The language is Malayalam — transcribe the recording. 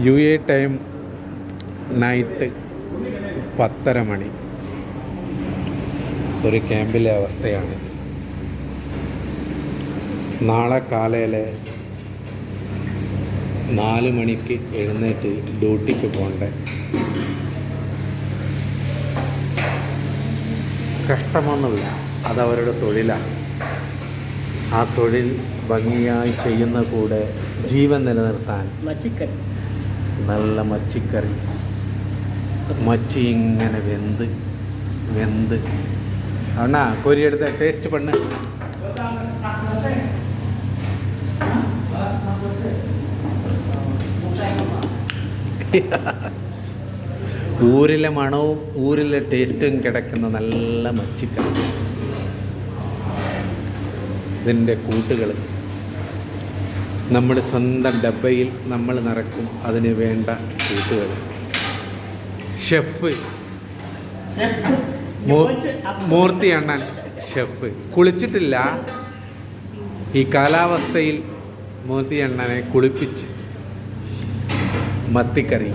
UA ടൈം നൈറ്റ് 10:30 മണി. ഒരു ക്യാമ്പിലെ അവസ്ഥയാണ്. നാളെ കാലയിലെ 4 മണിക്ക് എഴുന്നേറ്റ് ഡ്യൂട്ടിക്ക് പോകണ്ടേ. കഷ്ടമൊന്നുമില്ല, അതവരുടെ തൊഴിലാണ്. ആ തൊഴിൽ ഭംഗിയായി ചെയ്യുന്ന കൂടെ ജീവൻ നിലനിർത്താൻ നല്ല മച്ചിക്കറി, മച്ചി ഇങ്ങനെ വെന്ത് അണ്ണാ കൊരിയെടുത്ത ടേസ്റ്റ് പണ്ണ്. ഊരിലെ മണവും ഊരിലെ ടേസ്റ്റും കിടക്കുന്ന നല്ല മച്ചിക്കറി. ഇതിൻ്റെ കൂട്ടുകൾ നമ്മുടെ സ്വന്തം ഡബ്ബയിൽ നമ്മൾ നിറക്കും. അതിന് വേണ്ട കൂട്ടുകൾ ഷെഫ് മൂർത്തി അണ്ണൻ ഷെഫ് കുളിച്ചിട്ടില്ല. ഈ കാലാവസ്ഥയിൽ മൂർത്തി അണ്ണനെ കുളിപ്പിച്ച് മത്തിക്കറി